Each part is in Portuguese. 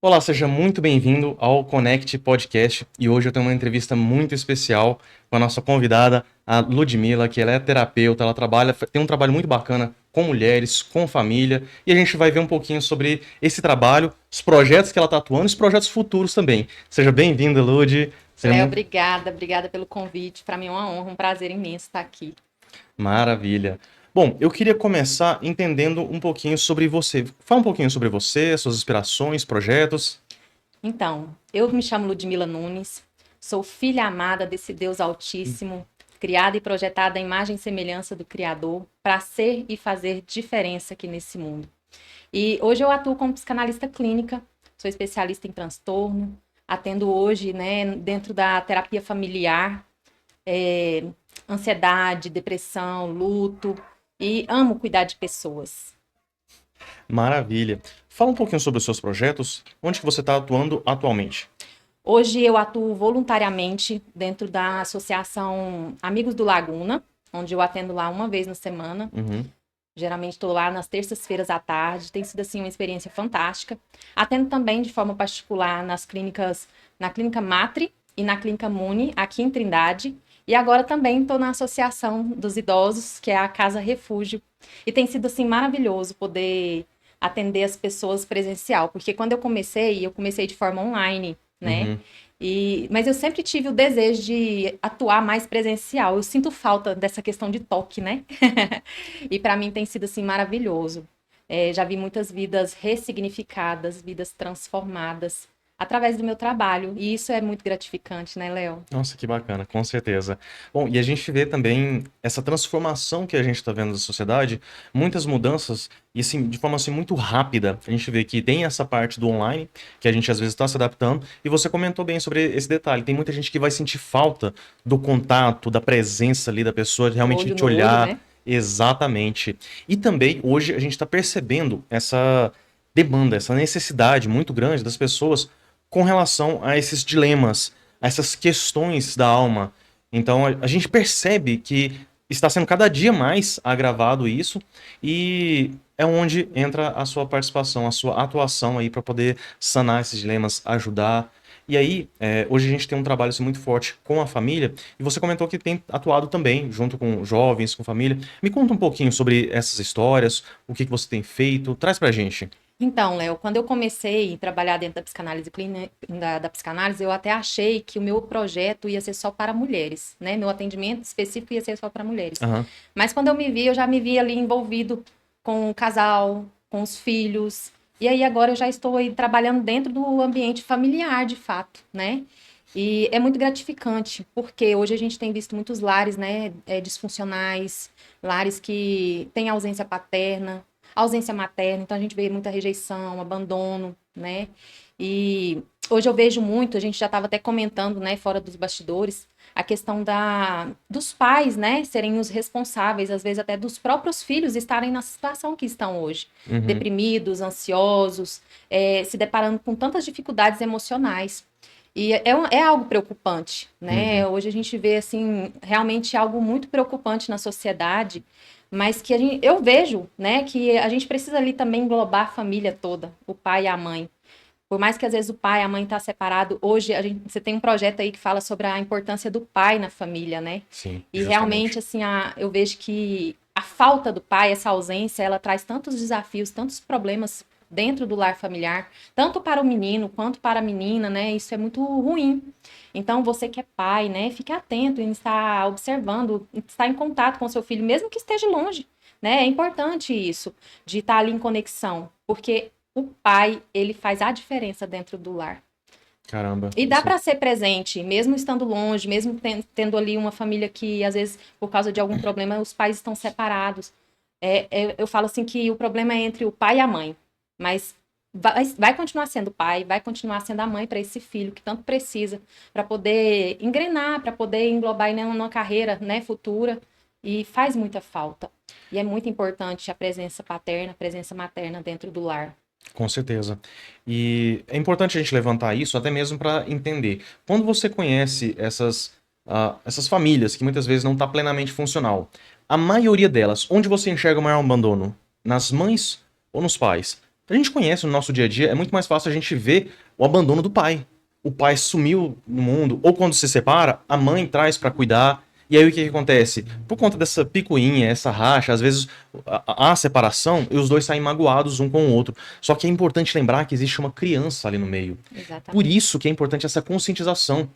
Olá, seja muito bem-vindo ao Connect Podcast e hoje eu tenho uma entrevista muito especial com a nossa convidada, a Ludmila, que ela é terapeuta, ela tem um trabalho muito bacana com mulheres, com família, e a gente vai ver um pouquinho sobre esse trabalho, os projetos que ela está atuando e os projetos futuros também. Seja bem-vinda, Lud. Seja Léo, muito obrigada pelo convite. Para mim é uma honra, um prazer imenso estar aqui. maravilha. Bom, eu queria começar entendendo um pouquinho sobre você. Fala um pouquinho sobre você, suas inspirações, projetos. Então, eu me chamo Ludmila Nunes, sou filha amada desse Deus Altíssimo, criada e projetada à imagem e semelhança do Criador, para ser e fazer diferença aqui nesse mundo. E hoje eu atuo como psicanalista clínica, sou especialista em transtorno, atendo hoje, né, dentro da terapia familiar, é, ansiedade, depressão, luto, e amo cuidar de pessoas. Maravilha. Fala um pouquinho sobre os seus projetos, onde que você está atuando atualmente. Hoje eu atuo voluntariamente dentro da Associação Amigos do Laguna, onde eu atendo lá uma vez na semana. Uhum. Geralmente estou lá nas terças-feiras à tarde. Tem sido assim uma experiência fantástica. Atendo também de forma particular nas clínicas, na Clínica Matre e na Clínica Muni, aqui em Trindade. E agora também estou na Associação dos Idosos, que é a Casa Refúgio. E tem sido assim maravilhoso poder atender as pessoas presencial, porque quando eu comecei de forma online, né? Uhum. Mas eu sempre tive o desejo de atuar mais presencial. Eu sinto falta dessa questão de toque, né? E para mim tem sido assim maravilhoso. Já vi muitas vidas ressignificadas, vidas transformadas através do meu trabalho. E isso é muito gratificante, né, Léo? Nossa, que bacana, com certeza. Bom, e a gente vê também essa transformação que a gente está vendo da sociedade, muitas mudanças, e assim, de forma assim muito rápida. A gente vê que tem essa parte do online, que a gente às vezes está se adaptando, e você comentou bem sobre esse detalhe. Tem muita gente que vai sentir falta do contato, da presença ali da pessoa, de Do realmente olho te no olho, olhar. né? Exatamente. E também, hoje, a gente está percebendo essa demanda, essa necessidade muito grande das pessoas com relação a esses dilemas, a essas questões da alma. Então a gente percebe que está sendo cada dia mais agravado isso e é onde entra a sua participação, a sua atuação aí para poder sanar esses dilemas, ajudar. E aí, hoje a gente tem um trabalho assim, muito forte com a família e você comentou que tem atuado também junto com jovens, com família. Me conta um pouquinho sobre essas histórias, o que que você tem feito, traz pra gente. Então, Léo, quando eu comecei a trabalhar dentro da psicanálise clínica, da psicanálise, eu até achei que o meu projeto ia ser só para mulheres, né? Meu atendimento específico ia ser só para mulheres. Aham. Mas quando eu já me vi ali envolvido com o casal, com os filhos. E aí agora eu já estou aí trabalhando dentro do ambiente familiar, de fato, né? E é muito gratificante, porque hoje a gente tem visto muitos lares, né, disfuncionais, lares que têm ausência paterna, ausência materna, então a gente vê muita rejeição, abandono, né? E hoje eu vejo muito, a gente já estava até comentando, né, fora dos bastidores, a questão dos pais, né, serem os responsáveis, às vezes até dos próprios filhos estarem na situação que estão hoje, Uhum. deprimidos, ansiosos, se deparando com tantas dificuldades emocionais. E é algo preocupante, né? Uhum. Hoje a gente vê, assim, realmente algo muito preocupante na sociedade, mas que eu vejo, né, que a gente precisa ali também englobar a família toda, o pai e a mãe. Por mais que às vezes o pai e a mãe tá separado, hoje você tem um projeto aí que fala sobre a importância do pai na família, né? Sim, E justamente. realmente, assim, eu vejo que a falta do pai, essa ausência, ela traz tantos desafios, tantos problemas dentro do lar familiar, tanto para o menino quanto para a menina, né? Isso é muito ruim. Então, você que é pai, né, fique atento em estar observando, em estar em contato com o seu filho, mesmo que esteja longe, né? É importante isso, de estar ali em conexão, porque o pai, ele faz a diferença dentro do lar. Caramba, E dá isso. para ser presente, mesmo estando longe, mesmo tendo ali uma família que, às vezes, por causa de algum problema, os pais estão separados. Eu falo assim que o problema é entre o pai e a mãe, mas vai continuar sendo o pai, vai continuar sendo a mãe para esse filho que tanto precisa para poder engrenar, para poder englobar aí numa carreira, né, futura, e faz muita falta. E é muito importante a presença paterna, a presença materna dentro do lar. Com certeza. E é importante a gente levantar isso até mesmo para entender. Quando você conhece essas famílias que muitas vezes não está plenamente funcional, a maioria delas, onde você enxerga o maior abandono? Nas mães ou nos pais? A gente conhece no nosso dia a dia, é muito mais fácil a gente ver o abandono do pai. O pai sumiu no mundo, ou quando se separa, a mãe traz pra cuidar. E aí o que acontece? Por conta dessa picuinha, essa racha, às vezes há separação e os dois saem magoados um com o outro. Só que é importante lembrar que existe uma criança ali no meio. Por Exatamente. isso que é importante essa conscientização.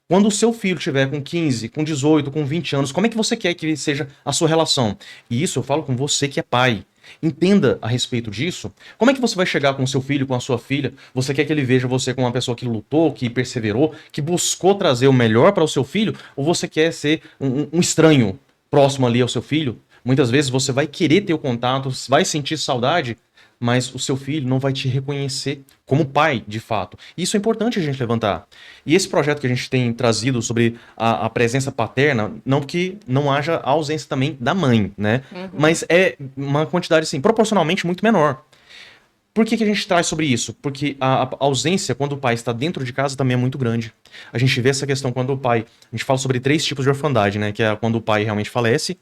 Quando o seu filho tiver com 15, com 18, com 20 anos, como é que você quer que seja a sua relação? E isso eu falo com você que é pai. Entenda a respeito disso. Como é que você vai chegar com o seu filho, com a sua filha? Você quer que ele veja você como uma pessoa que lutou, que perseverou, que buscou trazer o melhor para o seu filho? Ou você quer ser um estranho próximo ali ao seu filho? Muitas vezes você vai querer ter o contato, vai sentir saudade, mas o seu filho não vai te reconhecer como pai, de fato. Isso é importante a gente levantar. E esse projeto que a gente tem trazido sobre a presença paterna, não que não haja a ausência também da mãe, né? Uhum. Mas é uma quantidade, assim, proporcionalmente muito menor. Por que a gente traz sobre isso? Porque a ausência, quando o pai está dentro de casa, também é muito grande. A gente vê essa questão quando o pai. A gente fala sobre 3 tipos de orfandade, né? Que é quando o pai realmente falece,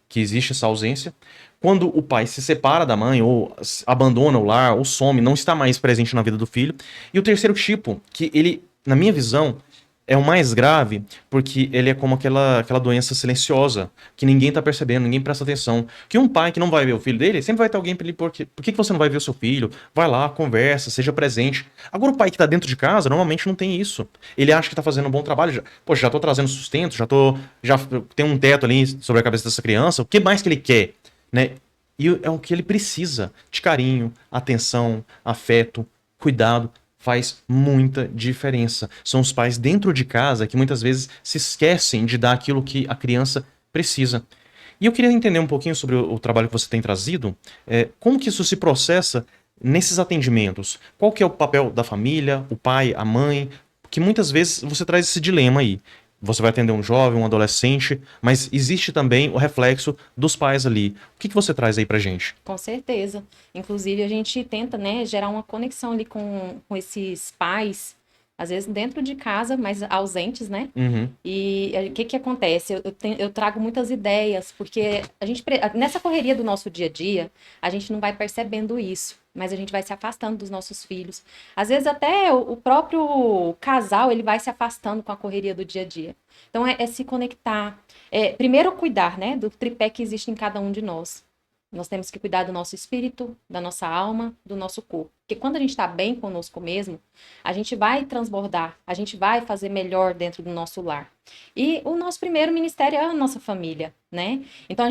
que existe essa ausência. Quando o pai se separa da mãe, ou abandona o lar, ou some, não está mais presente na vida do filho. E o terceiro tipo, que ele, na minha visão, é o mais grave, porque ele é como aquela doença silenciosa, que ninguém tá percebendo, ninguém presta atenção. Que um pai que não vai ver o filho dele, sempre vai ter alguém pra ele, por que você não vai ver o seu filho? Vai lá, conversa, seja presente. Agora o pai que tá dentro de casa, normalmente não tem isso. Ele acha que tá fazendo um bom trabalho, poxa, já tô trazendo sustento, já tem um teto ali sobre a cabeça dessa criança, o que mais que ele quer, né? E é o que ele precisa, de carinho, atenção, afeto, cuidado, faz muita diferença. São os pais dentro de casa que muitas vezes se esquecem de dar aquilo que a criança precisa. E eu queria entender um pouquinho sobre o trabalho que você tem trazido, como que isso se processa nesses atendimentos? Qual que é o papel da família, o pai, a mãe? Que muitas vezes você traz esse dilema aí. Você vai atender um jovem, um adolescente, mas existe também o reflexo dos pais ali. O que você traz aí pra gente? Com certeza. Inclusive, a gente tenta, né, gerar uma conexão ali com esses pais, às vezes dentro de casa, mas ausentes, né? Uhum. E o que que acontece? Eu trago muitas ideias, porque nessa correria do nosso dia a dia, a gente não vai percebendo isso, mas a gente vai se afastando dos nossos filhos. Às vezes até o próprio casal, ele vai se afastando com a correria do dia a dia. Então, é se conectar. Primeiro, cuidar, né, do tripé que existe em cada um de nós. Nós temos que cuidar do nosso espírito, da nossa alma, do nosso corpo. Porque quando a gente está bem conosco mesmo, a gente vai transbordar, a gente vai fazer melhor dentro do nosso lar. E o nosso primeiro ministério é a nossa família, né? Então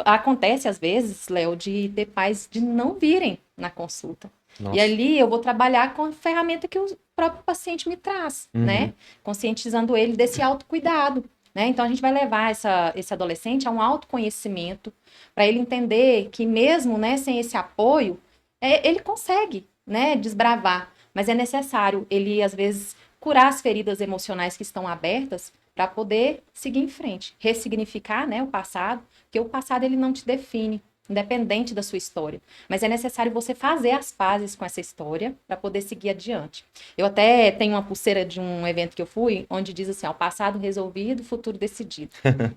acontece às vezes, Léo, de ter pais de não virem na consulta. E Nossa. ali eu vou trabalhar com a ferramenta que o próprio paciente me traz, né? Uhum. Conscientizando ele desse autocuidado. Né? Então, a gente vai levar esse adolescente a um autoconhecimento, para ele entender que mesmo, né, sem esse apoio, ele consegue, né, desbravar. Mas é necessário ele, às vezes, curar as feridas emocionais que estão abertas para poder seguir em frente, ressignificar, né, o passado, porque o passado ele não te define, independente da sua história. Mas é necessário você fazer as pazes com essa história para poder seguir adiante. Eu até tenho uma pulseira de um evento que eu fui, onde diz assim, ó, passado resolvido, futuro decidido.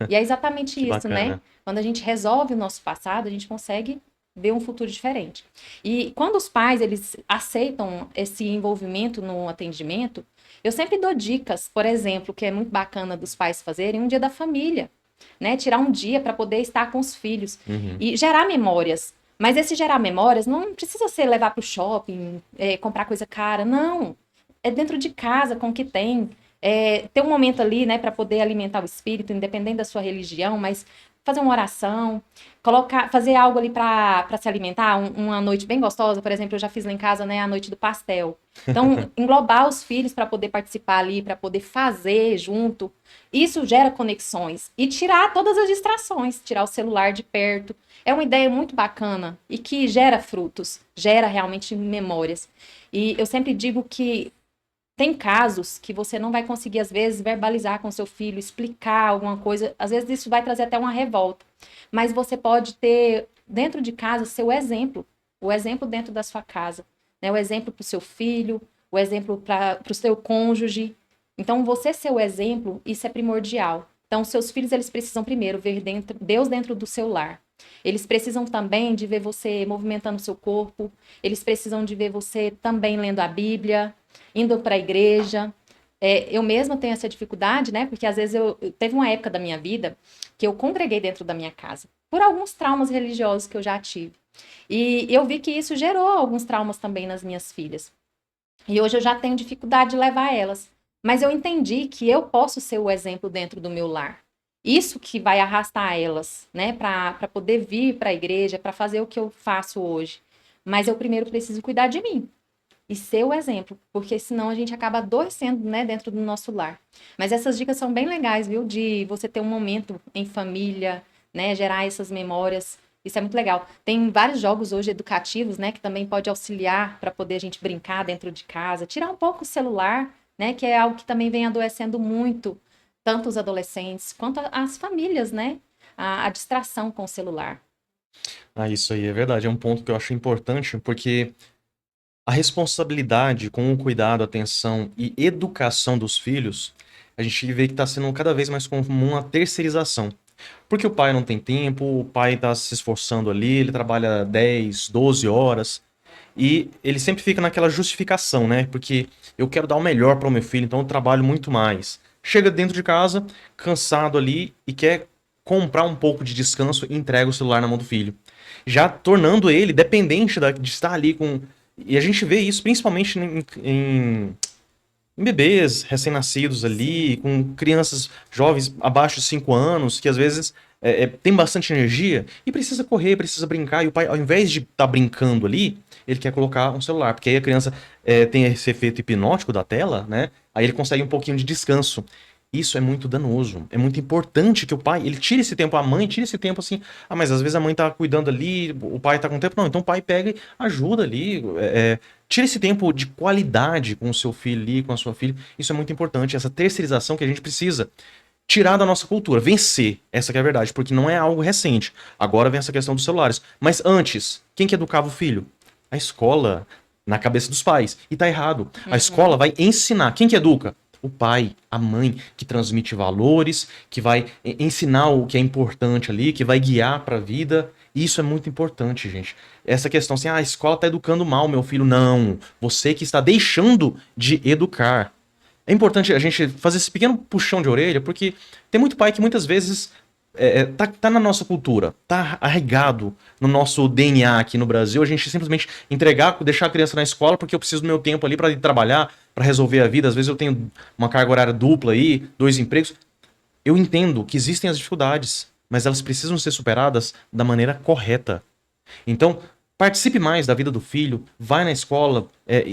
E é exatamente Que isso, né? bacana. Quando a gente resolve o nosso passado, a gente consegue ver um futuro diferente. E quando os pais, eles aceitam esse envolvimento no atendimento, eu sempre dou dicas, por exemplo, que é muito bacana dos pais fazerem, um dia da família, né? Tirar um dia para poder estar com os filhos Uhum. e gerar memórias. Mas esse gerar memórias não precisa ser levar para o shopping, comprar coisa cara, não. É dentro de casa, com o que tem. Ter um momento ali, né, para poder alimentar o espírito, independente da sua religião, mas fazer uma oração, fazer algo ali para se alimentar, uma noite bem gostosa, por exemplo, eu já fiz lá em casa, né, a noite do pastel. Então, englobar os filhos para poder participar ali, para poder fazer junto, isso gera conexões e tirar todas as distrações, tirar o celular de perto. É uma ideia muito bacana e que gera frutos, gera realmente memórias. E eu sempre digo que tem casos que você não vai conseguir, às vezes, verbalizar com seu filho, explicar alguma coisa. Às vezes isso vai trazer até uma revolta. Mas você pode ter, dentro de casa, seu exemplo. O exemplo dentro da sua casa. Né? O exemplo para o seu filho, o exemplo para o seu cônjuge. Então, você ser o exemplo, isso é primordial. Então, seus filhos, eles precisam primeiro ver Deus dentro do seu lar. Eles precisam também de ver você movimentando o seu corpo, eles precisam de ver você também lendo a Bíblia, indo para a igreja. Eu mesma tenho essa dificuldade, né? Porque às vezes teve uma época da minha vida que eu congreguei dentro da minha casa, por alguns traumas religiosos que eu já tive. E eu vi que isso gerou alguns traumas também nas minhas filhas. E hoje eu já tenho dificuldade de levar elas. Mas eu entendi que eu posso ser o exemplo dentro do meu lar. Isso que vai arrastar elas, né, para poder vir para a igreja, para fazer o que eu faço hoje. Mas eu primeiro preciso cuidar de mim e ser o exemplo, porque senão a gente acaba adoecendo, né, dentro do nosso lar. Mas essas dicas são bem legais, viu, de você ter um momento em família, né, gerar essas memórias. Isso é muito legal. Tem vários jogos hoje educativos, né, que também pode auxiliar para poder a gente brincar dentro de casa, tirar um pouco o celular, né, que é algo que também vem adoecendo muito, tanto os adolescentes quanto as famílias, né, a distração com o celular. Ah, isso aí é verdade. É um ponto que eu acho importante, porque a responsabilidade com o cuidado, atenção e educação dos filhos, a gente vê que está sendo cada vez mais comum a terceirização. Porque o pai não tem tempo, o pai está se esforçando ali, ele trabalha 10, 12 horas, e ele sempre fica naquela justificação, né? Porque eu quero dar o melhor para o meu filho, então eu trabalho muito mais. Chega dentro de casa, cansado ali, e quer comprar um pouco de descanso e entrega o celular na mão do filho. Já tornando ele dependente de estar ali com. E a gente vê isso principalmente em bebês recém-nascidos ali, Sim. com crianças jovens abaixo de 5 anos, que às vezes tem bastante energia e precisa correr, precisa brincar, e o pai, ao invés de estar brincando ali, ele quer colocar um celular, porque aí a criança tem esse efeito hipnótico da tela, né? Aí ele consegue um pouquinho de descanso. Isso é muito danoso. É muito importante que o pai, ele tire esse tempo, a mãe tire esse tempo assim. Ah, mas às vezes a mãe tá cuidando ali, o pai tá com tempo. Não, então o pai pega e ajuda ali. Tira esse tempo de qualidade com o seu filho ali, com a sua filha. Isso é muito importante. Essa terceirização que a gente precisa tirar da nossa cultura, vencer. Essa que é a verdade, porque não é algo recente. Agora vem essa questão dos celulares. Mas antes, quem que educava o filho? A escola, na cabeça dos pais. E tá errado. A escola Uhum. vai ensinar. Quem que educa? O pai, a mãe, que transmite valores, que vai ensinar o que é importante ali, que vai guiar para a vida. Isso é muito importante, gente. Essa questão assim, a escola está educando mal meu filho. Não, você que está deixando de educar. É importante a gente fazer esse pequeno puxão de orelha, porque tem muito pai que muitas vezes tá na nossa cultura, tá arraigado no nosso DNA aqui no Brasil, a gente simplesmente deixar a criança na escola porque eu preciso do meu tempo ali para ir trabalhar, para resolver a vida. Às vezes eu tenho uma carga horária dupla aí, 2 empregos. Eu entendo que existem as dificuldades, mas elas precisam ser superadas da maneira correta. Então, participe mais da vida do filho, vai na escola,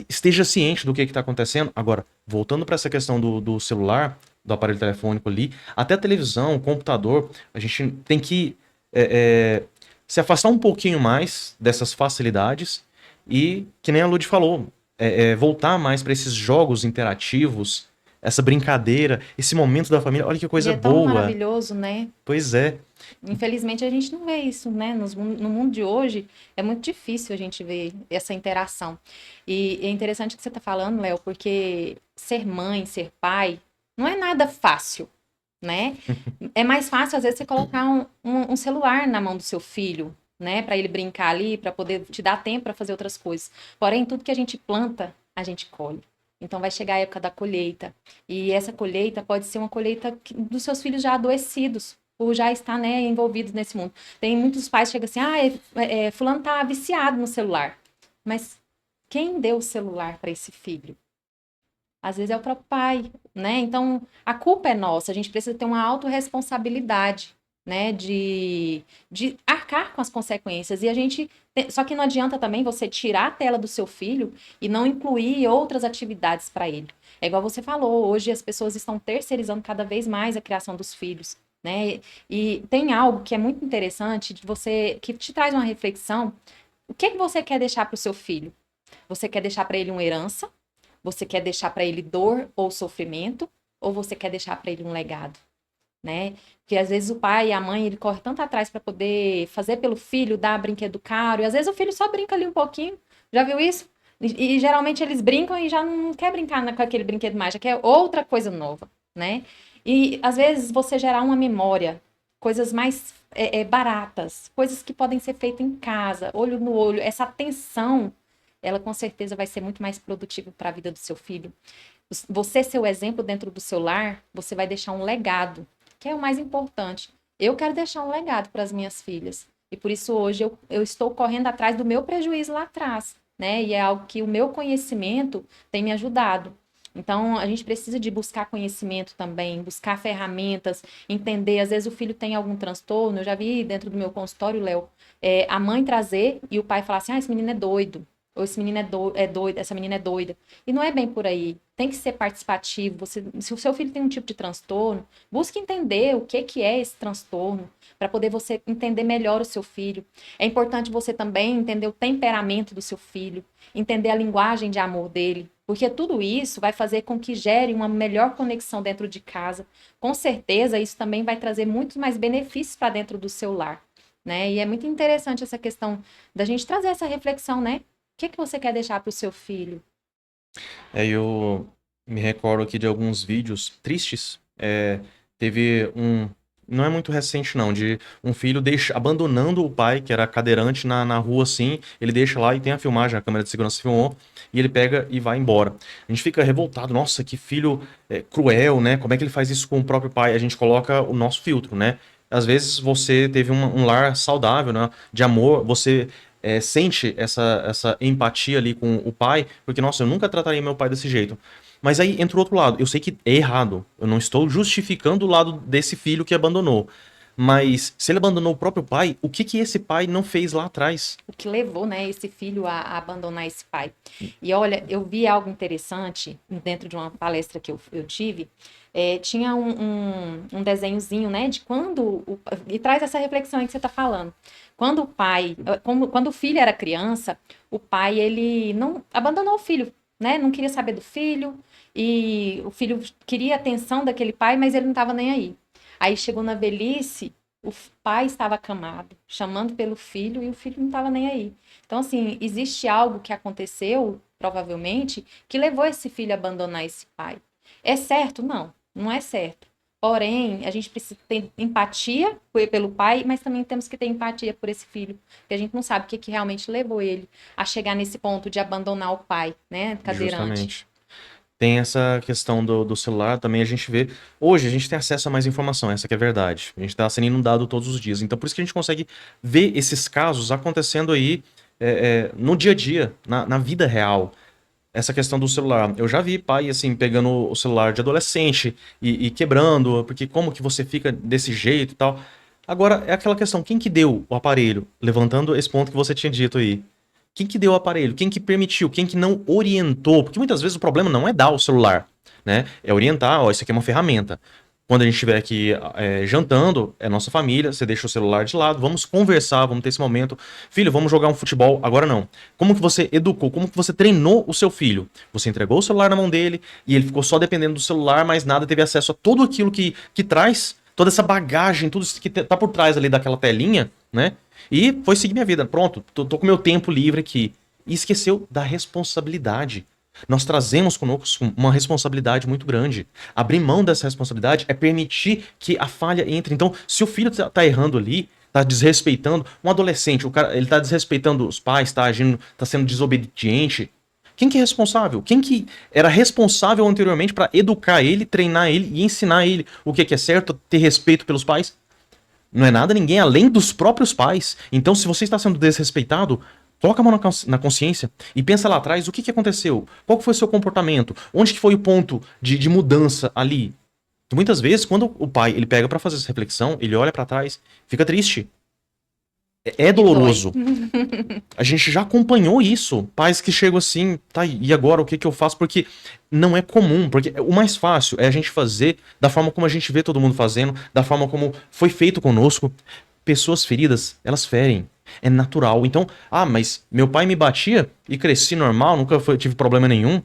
esteja ciente do que está acontecendo. Agora, voltando para essa questão do celular, do aparelho telefônico ali, até a televisão, o computador, a gente tem que se afastar um pouquinho mais dessas facilidades e, que nem a Lud falou, voltar mais para esses jogos interativos, essa brincadeira, esse momento da família. Olha que E coisa é tão boa. maravilhoso, né? Pois é. Infelizmente, a gente não vê isso, né? No mundo de hoje, é muito difícil a gente ver essa interação. E é interessante o que você está falando, Léo, porque ser mãe, ser pai, não é nada fácil, né? É mais fácil, às vezes, você colocar um celular na mão do seu filho, né? Para ele brincar ali, para poder te dar tempo para fazer outras coisas. Porém, tudo que a gente planta, a gente colhe. Então, vai chegar a época da colheita. E essa colheita pode ser uma colheita dos seus filhos já adoecidos, por já estar, né, envolvidos nesse mundo. Tem muitos pais que chegam assim, fulano tá viciado no celular. Mas quem deu o celular para esse filho? Às vezes é o próprio pai, né? Então, a culpa é nossa. A gente precisa ter uma autorresponsabilidade, né? De arcar com as consequências. E a gente. Só que não adianta também você tirar a tela do seu filho e não incluir outras atividades para ele. É igual você falou, hoje as pessoas estão terceirizando cada vez mais a criação dos filhos, né? E tem algo que é muito interessante de você, que te traz uma reflexão. O que que você quer deixar para o seu filho? Você quer deixar para ele uma herança? Você quer deixar para ele dor ou sofrimento? Ou você quer deixar para ele um legado, né? Porque às vezes o pai e a mãe, ele corre tanto atrás para poder fazer pelo filho, dar brinquedo caro, e às vezes o filho só brinca ali um pouquinho. Já viu isso? E geralmente eles brincam e já não quer brincar com aquele brinquedo mais, já quer outra coisa nova, né? E às vezes você gerar uma memória coisas mais baratas, coisas que podem ser feitas em casa, olho no olho. Essa atenção, ela com certeza vai ser muito mais produtiva para a vida do seu filho. Você ser o exemplo dentro do seu lar, você vai deixar um legado, que é o mais importante. Eu quero deixar um legado para as minhas filhas. E por isso hoje eu estou correndo atrás do meu prejuízo lá atrás, né? E é algo que o meu conhecimento tem me ajudado. Então, a gente precisa de buscar conhecimento também, buscar ferramentas, entender. Às vezes o filho tem algum transtorno. Eu já vi dentro do meu consultório, Léo, a mãe trazer e o pai falar assim: esse menino é doido. Ou esse menino é doido, essa menina é doida. E não é bem por aí. Tem que ser participativo. Se o seu filho tem um tipo de transtorno, busque entender o que é esse transtorno, para poder você entender melhor o seu filho. É importante você também entender o temperamento do seu filho, entender a linguagem de amor dele, porque tudo isso vai fazer com que gere uma melhor conexão dentro de casa. Com certeza, isso também vai trazer muitos mais benefícios para dentro do seu lar, né? E é muito interessante essa questão da gente trazer essa reflexão, né? O que você quer deixar para o seu filho? Eu me recordo aqui de alguns vídeos tristes. Teve um. Não é muito recente, não, de um filho abandonando o pai, que era cadeirante, na rua assim. Ele deixa lá e tem a filmagem, a câmera de segurança filmou, e ele pega e vai embora. A gente fica revoltado, nossa, que filho cruel, né? Como é que ele faz isso com o próprio pai? A gente coloca o nosso filtro, né? Às vezes você teve um lar saudável, né? De amor, você sente essa empatia ali com o pai, porque, nossa, eu nunca trataria meu pai desse jeito. Mas aí entra o outro lado. Eu sei que é errado. Eu não estou justificando o lado desse filho que abandonou. Mas se ele abandonou o próprio pai, o que esse pai não fez lá atrás? O que levou, né, esse filho a abandonar esse pai. E olha, eu vi algo interessante dentro de uma palestra que eu tive. Tinha um desenhozinho, né, de e traz essa reflexão aí que você está falando. Quando quando o filho era criança, o pai, ele não abandonou o filho, né, não queria saber do filho, e o filho queria a atenção daquele pai, mas ele não estava nem aí. Aí chegou na velhice, o pai estava acamado, chamando pelo filho, e o filho não estava nem aí. Então, assim, existe algo que aconteceu, provavelmente, que levou esse filho a abandonar esse pai. É certo? Não, não é certo. Porém, a gente precisa ter empatia pelo pai, mas também temos que ter empatia por esse filho, porque a gente não sabe o que realmente levou ele a chegar nesse ponto de abandonar o pai, né, cadeirante. Justamente. Tem essa questão do celular, também a gente vê. Hoje a gente tem acesso a mais informação, essa que é a verdade. A gente está sendo inundado todos os dias. Então por isso que a gente consegue ver esses casos acontecendo aí no dia a dia, na vida real. Essa questão do celular. Eu já vi pai, assim, pegando o celular de adolescente e quebrando, porque como que você fica desse jeito e tal. Agora, é aquela questão, quem que deu o aparelho? Levantando esse ponto que você tinha dito aí. Quem que deu o aparelho? Quem que permitiu? Quem que não orientou? Porque muitas vezes o problema não é dar o celular, né? É orientar, ó, isso aqui é uma ferramenta. Quando a gente estiver aqui jantando, é nossa família, você deixa o celular de lado, vamos conversar, vamos ter esse momento. Filho, vamos jogar um futebol. Agora não. Como que você educou, como que você treinou o seu filho? Você entregou o celular na mão dele e ele ficou só dependendo do celular, mas nada teve acesso a tudo aquilo que traz, toda essa bagagem, tudo isso que tá por trás ali daquela telinha, né? E foi seguir minha vida. Pronto, tô com meu tempo livre aqui. E esqueceu da responsabilidade. Nós trazemos conosco uma responsabilidade muito grande. Abrir mão dessa responsabilidade é permitir que a falha entre. Então, se o filho tá errando ali, tá desrespeitando, um adolescente, o cara, ele tá desrespeitando os pais, tá agindo, tá sendo desobediente. Quem que é responsável? Quem que era responsável anteriormente para educar ele, treinar ele e ensinar ele o que é certo, ter respeito pelos pais? Não é nada ninguém além dos próprios pais. Então, se você está sendo desrespeitado, coloca a mão na consciência e pensa lá atrás o que aconteceu. Qual foi o seu comportamento? Onde que foi o ponto de mudança ali? E muitas vezes, quando o pai ele pega para fazer essa reflexão, ele olha para trás, fica triste. É doloroso. A gente já acompanhou isso. Pais que chegam assim, tá, e agora o que eu faço? Porque não é comum. Porque o mais fácil é a gente fazer da forma como a gente vê todo mundo fazendo, da forma como foi feito conosco. Pessoas feridas, elas ferem. É natural. Então, mas meu pai me batia e cresci normal, nunca tive problema nenhum.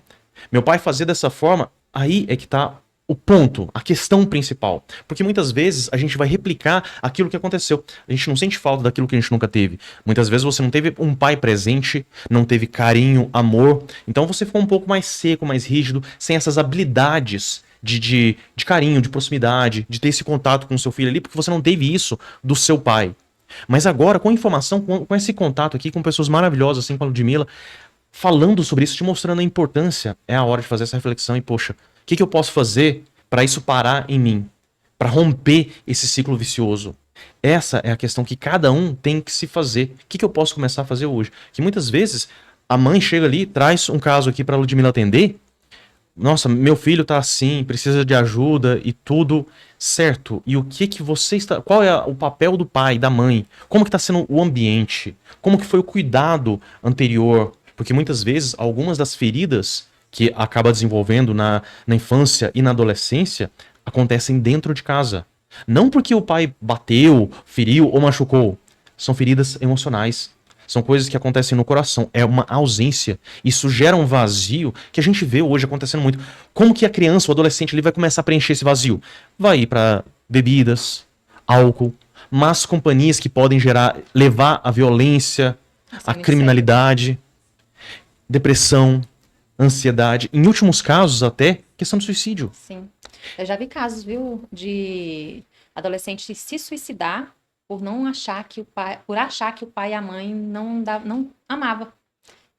Meu pai fazia dessa forma, aí é que tá o ponto, a questão principal. Porque muitas vezes a gente vai replicar aquilo que aconteceu. A gente não sente falta daquilo que a gente nunca teve. Muitas vezes você não teve um pai presente, não teve carinho, amor. Então você ficou um pouco mais seco, mais rígido, sem essas habilidades de carinho, de proximidade, de ter esse contato com o seu filho ali, porque você não teve isso do seu pai. Mas agora, com informação, com esse contato aqui, com pessoas maravilhosas, assim, com a Ludmilla, falando sobre isso, te mostrando a importância, é a hora de fazer essa reflexão e, poxa, o que, que eu posso fazer para isso parar em mim? Para romper esse ciclo vicioso? Essa é a questão que cada um tem que se fazer. O que, que eu posso começar a fazer hoje? Que muitas vezes a mãe chega ali, traz um caso aqui para a Ludmilla atender. Nossa, meu filho tá assim, precisa de ajuda e tudo certo. E o que que você está, qual é o papel do pai, da mãe? Como que tá sendo o ambiente? Como que foi o cuidado anterior? Porque muitas vezes algumas das feridas que acaba desenvolvendo na infância e na adolescência acontecem dentro de casa. Não porque o pai bateu, feriu ou machucou. São feridas emocionais. São coisas que acontecem no coração. É uma ausência. Isso gera um vazio que a gente vê hoje acontecendo muito. Como que a criança, o adolescente, ele vai começar a preencher esse vazio? Vai ir para bebidas, álcool, más companhias que podem levar à violência, Isso à é muito sério. criminalidade, depressão, ansiedade. Em últimos casos, até, questão de suicídio. Sim. Eu já vi casos, viu, de adolescente se suicidar por não achar que o pai, por achar que o pai e a mãe não amava.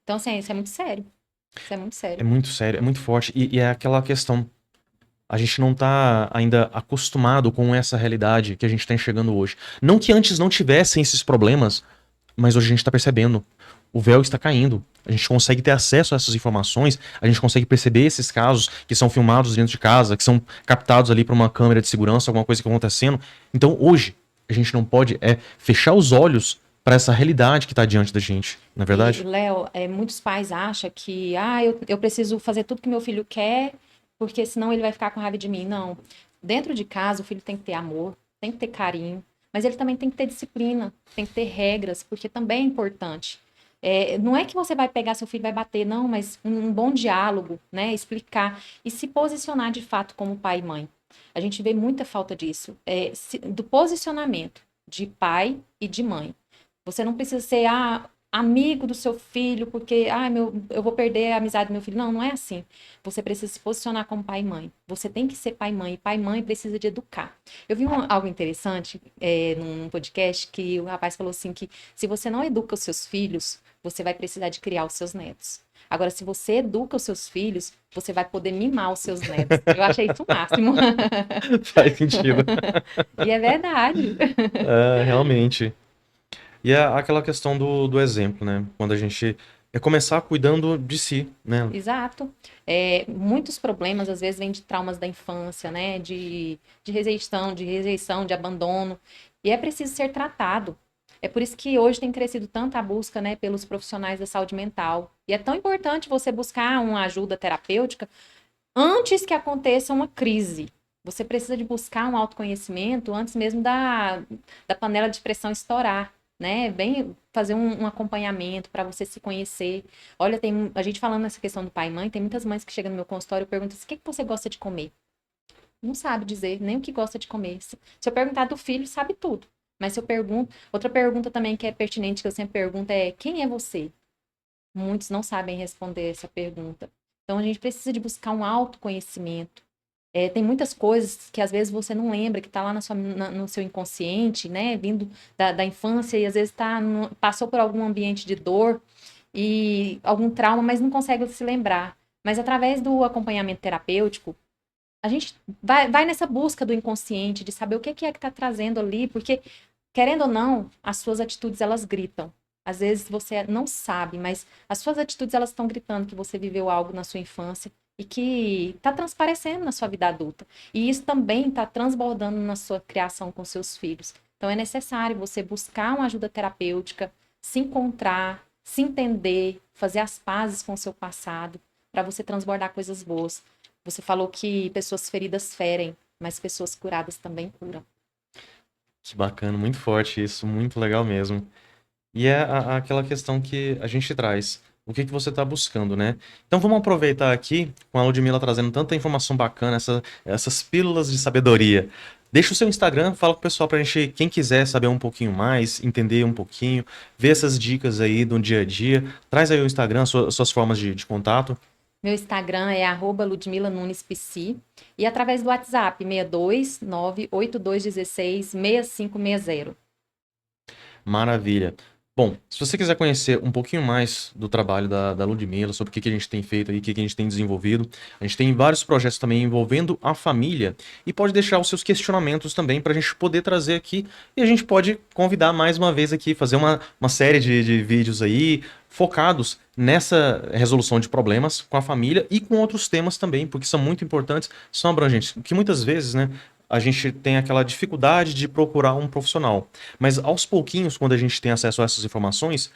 Então, assim, isso é muito sério. Isso é muito É sério. muito sério, é muito forte. E é aquela questão. A gente não tá ainda acostumado com essa realidade que a gente tá enxergando hoje. Não que antes não tivessem esses problemas, mas hoje a gente tá percebendo. O véu está caindo. A gente consegue ter acesso a essas informações, a gente consegue perceber esses casos que são filmados dentro de casa, que são captados ali por uma câmera de segurança, alguma coisa que está acontecendo. Então, hoje, a gente não pode fechar os olhos para essa realidade que está diante da gente, não é E, verdade? Léo, muitos pais acham que, eu preciso fazer tudo que meu filho quer, porque senão ele vai ficar com raiva de mim. Não. Dentro de casa, o filho tem que ter amor, tem que ter carinho, mas ele também tem que ter disciplina, tem que ter regras, porque também é importante. Não é que você vai pegar seu filho e vai bater, não, mas um bom diálogo, né? Explicar e se posicionar de fato como pai e mãe. A gente vê muita falta disso, do posicionamento de pai e de mãe. Você não precisa ser amigo do seu filho, porque eu vou perder a amizade do meu filho. Não, não é assim. Você precisa se posicionar como pai e mãe. Você tem que ser pai e mãe. E pai e mãe precisa de educar. Eu vi algo interessante num podcast que o rapaz falou assim que se você não educa os seus filhos, você vai precisar de criar os seus netos. Agora, se você educa os seus filhos, você vai poder mimar os seus netos. Eu achei isso o máximo. Faz sentido. E é verdade. É, realmente. E é aquela questão do exemplo, né? Quando a gente começar cuidando de si, né? Exato. Muitos problemas, às vezes, vêm de traumas da infância, né? De rejeição, de abandono. E é preciso ser tratado. É por isso que hoje tem crescido tanta a busca, né, pelos profissionais da saúde mental. E é tão importante você buscar uma ajuda terapêutica antes que aconteça uma crise. Você precisa de buscar um autoconhecimento antes mesmo da panela de pressão estourar, né? Bem, fazer um acompanhamento para você se conhecer. Olha, a gente falando nessa questão do pai e mãe, tem muitas mães que chegam no meu consultório e perguntam assim, o que que você gosta de comer? Não sabe dizer nem o que gosta de comer. Se eu perguntar do filho, sabe tudo. Mas se eu pergunto, outra pergunta também que é pertinente, que eu sempre pergunto é, quem é você? Muitos não sabem responder essa pergunta. Então, a gente precisa de buscar um autoconhecimento. Tem muitas coisas que às vezes você não lembra, que está lá no seu inconsciente, né? Vindo da infância e às vezes passou por algum ambiente de dor e algum trauma, mas não consegue se lembrar. Mas através do acompanhamento terapêutico, a gente vai nessa busca do inconsciente, de saber o que é que está trazendo ali, porque, querendo ou não, as suas atitudes, elas gritam. Às vezes você não sabe, mas as suas atitudes, elas estão gritando que você viveu algo na sua infância e que está transparecendo na sua vida adulta. E isso também está transbordando na sua criação com seus filhos. Então é necessário você buscar uma ajuda terapêutica, se encontrar, se entender, fazer as pazes com o seu passado, para você transbordar coisas boas. Você falou que pessoas feridas ferem, mas pessoas curadas também curam. Que bacana, muito forte isso, muito legal mesmo. E é aquela questão que a gente traz. O que que você está buscando, né? Então vamos aproveitar aqui, com a Ludmilla trazendo tanta informação bacana, essas pílulas de sabedoria. Deixa o seu Instagram, fala com o pessoal pra gente, quem quiser saber um pouquinho mais, entender um pouquinho, ver essas dicas aí do dia a dia. Traz aí o Instagram, suas formas de contato. Meu Instagram é @LudmilaNunesPC e através do WhatsApp 62982166560. Maravilha. Bom, se você quiser conhecer um pouquinho mais do trabalho da Ludmila, sobre o que a gente tem feito aí, o que a gente tem desenvolvido, a gente tem vários projetos também envolvendo a família e pode deixar os seus questionamentos também para a gente poder trazer aqui e a gente pode convidar mais uma vez aqui, fazer uma série de vídeos aí focados nessa resolução de problemas com a família e com outros temas também, porque são muito importantes, são abrangentes, que muitas vezes, né, a gente tem aquela dificuldade de procurar um profissional. Mas aos pouquinhos, quando a gente tem acesso a essas informações,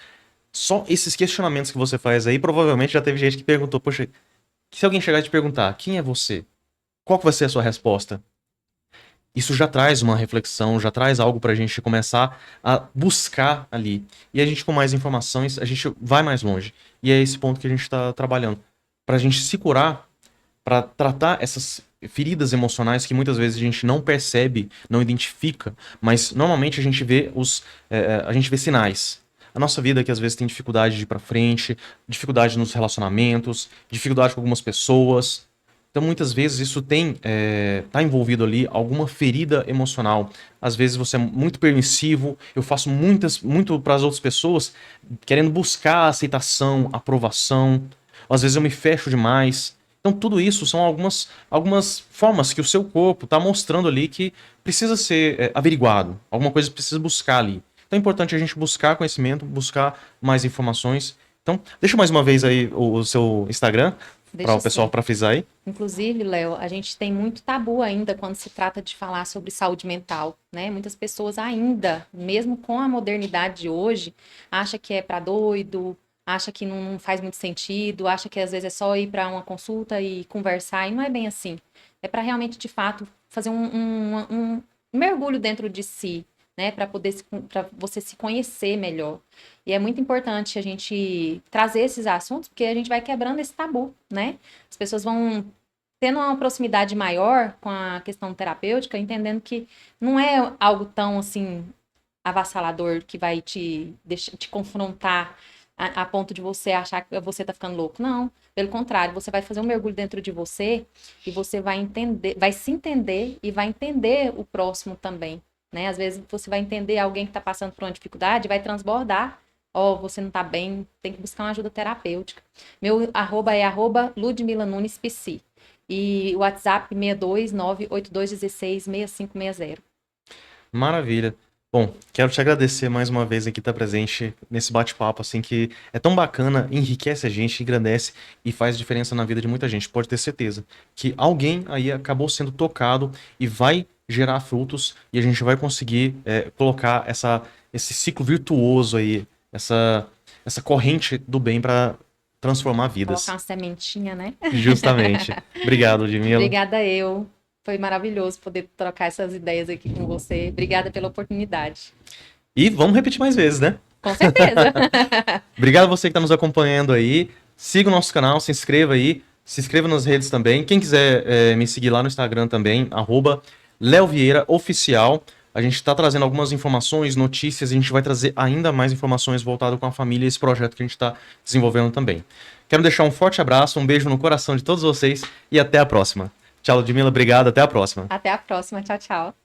só esses questionamentos que você faz aí, provavelmente já teve gente que perguntou, poxa, se alguém chegar e te perguntar, quem é você? Qual que vai ser a sua resposta? Isso já traz uma reflexão, já traz algo para a gente começar a buscar ali. E a gente, com mais informações, a gente vai mais longe. E é esse ponto que a gente está trabalhando. Para a gente se curar, para tratar essas feridas emocionais que muitas vezes a gente não percebe, não identifica, mas normalmente a gente vê sinais. A nossa vida que às vezes tem dificuldade de ir para frente, dificuldade nos relacionamentos, dificuldade com algumas pessoas. Então muitas vezes isso tá envolvido ali alguma ferida emocional. Às vezes você é muito permissivo, eu faço muito para as outras pessoas, querendo buscar aceitação, aprovação. Às vezes eu me fecho demais. Então, tudo isso são algumas formas que o seu corpo está mostrando ali que precisa ser averiguado. Alguma coisa precisa buscar ali. Então, é importante a gente buscar conhecimento, buscar mais informações. Então, deixa mais uma vez aí o seu Instagram para Deixa o pessoal assim. para frisar aí. Inclusive, Léo, a gente tem muito tabu ainda quando se trata de falar sobre saúde mental, né? Muitas pessoas ainda, mesmo com a modernidade de hoje, acha que é para doido, acha que não faz muito sentido, acha que às vezes é só ir para uma consulta e conversar, e não é bem assim. É para realmente, de fato, fazer um mergulho dentro de si, né? Para você se conhecer melhor. E é muito importante a gente trazer esses assuntos, porque a gente vai quebrando esse tabu, né? As pessoas vão tendo uma proximidade maior com a questão terapêutica, entendendo que não é algo tão assim avassalador que vai te confrontar a ponto de você achar que você tá ficando louco. Não, pelo contrário, você vai fazer um mergulho dentro de você e você vai entender, vai se entender e vai entender o próximo também, né? Às vezes você vai entender alguém que tá passando por uma dificuldade e vai transbordar. Ó, você não tá bem, tem que buscar uma ajuda terapêutica. Meu arroba é @LudmilaNunesPC. E o WhatsApp 62982166560. Maravilha. Bom, quero te agradecer mais uma vez aqui estar presente nesse bate-papo, assim, que é tão bacana, enriquece a gente, engrandece e faz diferença na vida de muita gente. Pode ter certeza que alguém aí acabou sendo tocado e vai gerar frutos e a gente vai conseguir colocar esse ciclo virtuoso aí, essa corrente do bem para transformar Colocar vidas. uma sementinha, né? Justamente. Obrigado, Ludmila. Obrigada eu. Foi maravilhoso poder trocar essas ideias aqui com você. Obrigada pela oportunidade. E vamos repetir mais vezes, né? Com certeza. Obrigado a você que está nos acompanhando aí. Siga o nosso canal, se inscreva aí. Se inscreva nas redes também. Quem quiser me seguir lá no Instagram também, @LeoVieiraOficial. A gente está trazendo algumas informações, notícias, e a gente vai trazer ainda mais informações voltadas com a família e esse projeto que a gente está desenvolvendo também. Quero deixar um forte abraço, um beijo no coração de todos vocês e até a próxima. Tchau, Ludmila. Obrigado. Até a próxima. Até a próxima. Tchau, tchau.